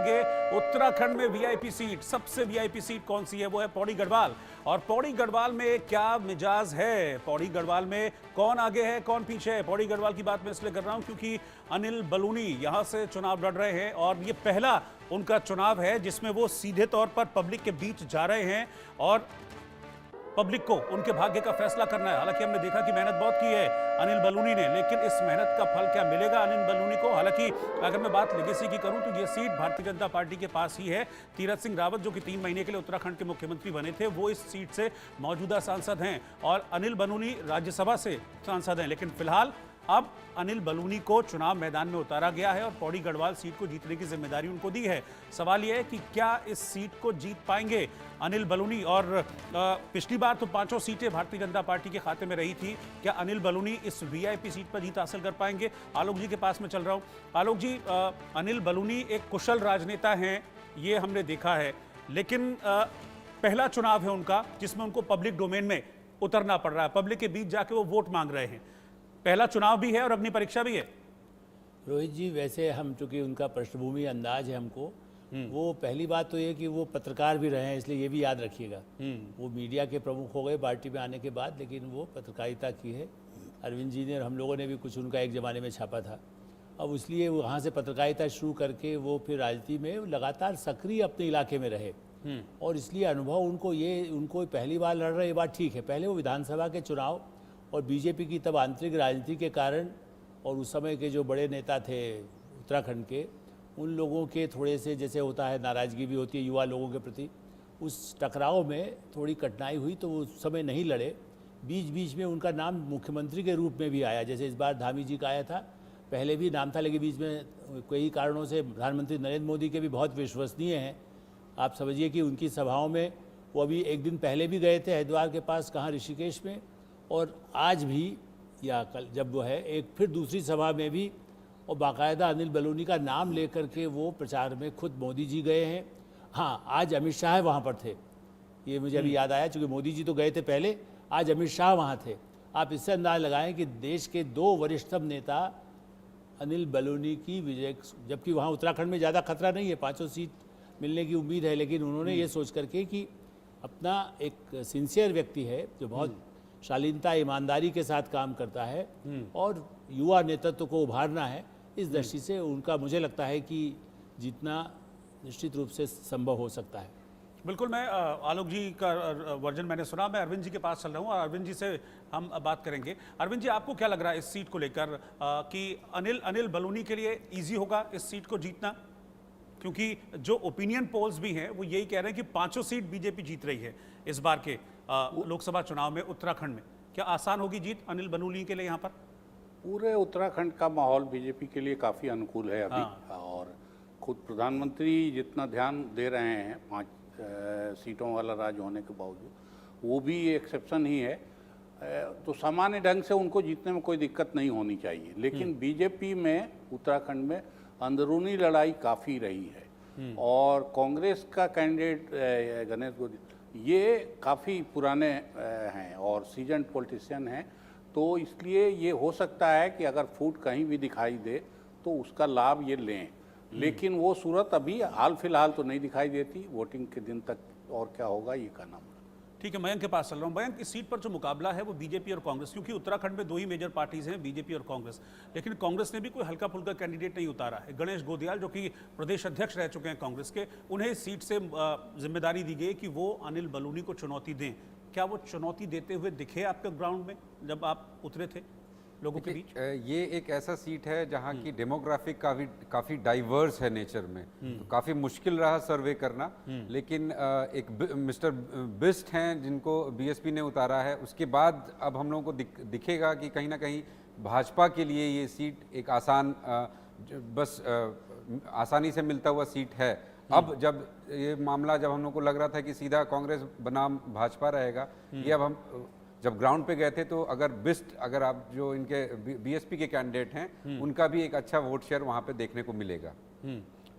करेंगे उत्तराखंड में VIP seat, सबसे वीआईपी सीट कौन सी है, वो है पौड़ी गढ़वाल। और पौड़ी गढ़वाल में क्या मिजाज है, पौड़ी गढ़वाल में कौन आगे है कौन पीछे है। पौड़ी गढ़वाल की बात मैं इसलिए कर रहा हूं क्योंकि अनिल बलूनी यहां से चुनाव लड़ रहे हैं और ये पहला उनका चुनाव है जिसमें वो सीधे तौर पर पब्लिक के बीच जा रहे हैं और पब्लिक को उनके भाग्य का फैसला करना है। हालांकि हमने देखा कि मेहनत बहुत की है अनिल बलूनी ने, लेकिन इस मेहनत का फल क्या मिलेगा अनिल बलूनी को। हालांकि अगर मैं बात लेगेसी की करूं तो ये सीट भारतीय जनता पार्टी के पास ही है। तीरथ सिंह रावत जो कि 3 महीने के लिए उत्तराखंड के मुख्यमंत्री बने थे, वो इस सीट से मौजूदा सांसद हैं और अनिल बलूनी राज्यसभा से सांसद हैं। लेकिन फिलहाल अब अनिल बलूनी को चुनाव मैदान में उतारा गया है और पौड़ी गढ़वाल सीट को जीतने की जिम्मेदारी उनको दी है। सवाल यह है कि क्या इस सीट को जीत पाएंगे अनिल बलूनी। और पिछली बार तो 5 सीटें भारतीय जनता पार्टी के खाते में रही थी, क्या अनिल बलूनी इस वीआईपी सीट पर जीत हासिल कर पाएंगे। आलोक जी के पास में चल रहा हूं। आलोक जी, अनिल बलूनी एक कुशल राजनेता हैं, ये हमने देखा है, लेकिन पहला चुनाव है उनका जिसमें उनको पब्लिक डोमेन में उतरना पड़ रहा है, पब्लिक के बीच जाके वो वोट मांग रहे हैं। पहला चुनाव भी है और अग्नि परीक्षा भी है। रोहित जी, वैसे हम चूंकि उनका पृष्ठभूमि अंदाज है हमको, वो पहली बात तो ये कि वो पत्रकार भी रहे हैं, इसलिए ये भी याद रखिएगा। वो मीडिया के प्रमुख हो गए पार्टी में आने के बाद, लेकिन वो पत्रकारिता की है। अरविंद जी ने और हम लोगों ने भी कुछ उनका एक ज़माने में छापा था। अब इसलिए वहाँ से पत्रकारिता शुरू करके वो फिर राजनीति में लगातार सक्रिय अपने इलाके में रहे और इसलिए अनुभव उनको पहली बार लड़ रहे, ये बात ठीक है। पहले वो विधानसभा के चुनाव और बीजेपी की तब आंतरिक राजनीति के कारण और उस समय के जो बड़े नेता थे उत्तराखंड के, उन लोगों के थोड़े से जैसे होता है नाराज़गी भी होती है युवा लोगों के प्रति, उस टकराव में थोड़ी कठिनाई हुई तो वो उस समय नहीं लड़े। बीच बीच में उनका नाम मुख्यमंत्री के रूप में भी आया, जैसे इस बार धामी जी का आया था, पहले भी नाम था, लेकिन बीच में कई कारणों से प्रधानमंत्री नरेंद्र मोदी के भी बहुत विश्वसनीय हैं। आप समझिए कि उनकी सभाओं में वो अभी एक दिन पहले भी गए थे हरिद्वार के पास, कहाँ, ऋषिकेश में, और आज भी या कल जब वो है एक फिर दूसरी सभा में भी, और बाकायदा अनिल बलूनी का नाम लेकर के वो प्रचार में खुद मोदी जी गए हैं। हाँ, आज अमित शाह वहाँ पर थे, ये मुझे अभी याद आया, चूँकि मोदी जी तो गए थे पहले, आज अमित शाह वहाँ थे। आप इससे अंदाज लगाएं कि देश के 2 वरिष्ठतम नेता अनिल बलूनी की विजय, जबकि वहाँ उत्तराखंड में ज़्यादा खतरा नहीं है, 5 सीट मिलने की उम्मीद है, लेकिन उन्होंने ये सोच करके कि अपना एक सिंसियर व्यक्ति है जो बहुत शालीनता ईमानदारी के साथ काम करता है और युवा नेतृत्व को उभारना है, इस दृष्टि से उनका मुझे लगता है कि जीतना निश्चित रूप से संभव हो सकता है। बिल्कुल, मैं आलोक जी का वर्जन मैंने सुना, मैं अरविंद जी के पास चल रहा हूँ और अरविंद जी से हम बात करेंगे। अरविंद जी, आपको क्या लग रहा है इस सीट को लेकर कि अनिल बलूनी के लिए ईजी होगा इस सीट को जीतना, क्योंकि जो ओपिनियन पोल्स भी हैं वो यही कह रहे हैं कि 5 सीट बीजेपी जीत रही है इस बार के लोकसभा चुनाव में उत्तराखंड में। क्या आसान होगी जीत अनिल बलूनी के लिए यहाँ पर? पूरे उत्तराखंड का माहौल बीजेपी के लिए काफ़ी अनुकूल है अभी। और खुद प्रधानमंत्री जितना ध्यान दे रहे हैं 5 सीटों वाला राज्य होने के बावजूद, वो भी एक्सेप्शन ही है, तो सामान्य ढंग से उनको जीतने में कोई दिक्कत नहीं होनी चाहिए। लेकिन बीजेपी में उत्तराखंड में अंदरूनी लड़ाई काफ़ी रही है और कांग्रेस का कैंडिडेट गणेश गोदी ये काफ़ी पुराने हैं और सीजन्ड पॉलिटिशियन हैं, तो इसलिए ये हो सकता है कि अगर फूट कहीं भी दिखाई दे तो उसका लाभ ये लें। लेकिन वो सूरत अभी हाल फिलहाल तो नहीं दिखाई देती, वोटिंग के दिन तक और क्या होगा ये कहना। ठीक है, मयंक के पास चल रहा हूँ। मयंक, इस सीट पर जो मुकाबला है वो बीजेपी और कांग्रेस, क्योंकि उत्तराखंड में 2 ही मेजर पार्टीज हैं, बीजेपी और कांग्रेस, लेकिन कांग्रेस ने भी कोई हल्का फुल्का कैंडिडेट नहीं उतारा है। गणेश गोदियाल जो कि प्रदेश अध्यक्ष रह चुके हैं कांग्रेस के, उन्हें इस सीट से जिम्मेदारी दी गई कि वो अनिल बलूनी को चुनौती दें। क्या वो चुनौती देते हुए दिखे आपके ग्राउंड में जब आप उतरे थे लोगों के बीच? ये एक ऐसा सीट है जहाँ की डेमोग्राफिक काफ़ी डाइवर्स है नेचर में, तो काफ़ी मुश्किल रहा सर्वे करना। लेकिन एक मिस्टर बिस्ट हैं जिनको बीएसपी ने उतारा है, उसके बाद अब हम लोगों को दिखेगा कि कहीं ना कहीं भाजपा के लिए ये सीट एक बस आसानी से मिलता हुआ सीट है। अब जब ये मामला जब हम लोग को लग रहा था कि सीधा कांग्रेस बनाम भाजपा रहेगा, ये अब हम जब ग्राउंड पे गए थे तो अगर आप जो इनके बीएसपी के कैंडिडेट हैं उनका भी एक अच्छा वोट शेयर वहाँ पे देखने को मिलेगा।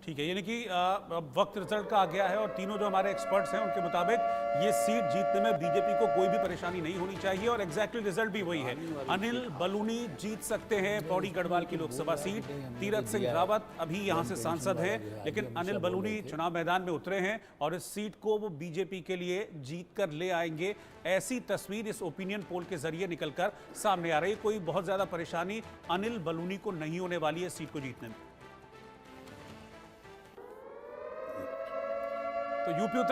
ठीक है, यानी कि अब वक्त रिजल्ट का आ गया है और तीनों जो हमारे एक्सपर्ट्स हैं उनके मुताबिक ये सीट जीतने में बीजेपी को कोई भी परेशानी नहीं होनी चाहिए और एग्जैक्टली रिजल्ट भी वही है। अनिल बलूनी जीत सकते हैं पौड़ी गढ़वाल की लोकसभा सीट। तीरथ सिंह रावत अभी यहां से सांसद हैं, लेकिन अनिल बलूनी चुनाव मैदान में उतरे हैं और इस सीट को वो बीजेपी के लिए जीत कर ले आएंगे। ऐसी तस्वीर इस ओपिनियन पोल के जरिए निकलकर सामने आ रही है। कोई बहुत ज्यादा परेशानी अनिल बलूनी को नहीं होने वाली है सीट को जीतने में। तो यूपी उत्तराखंड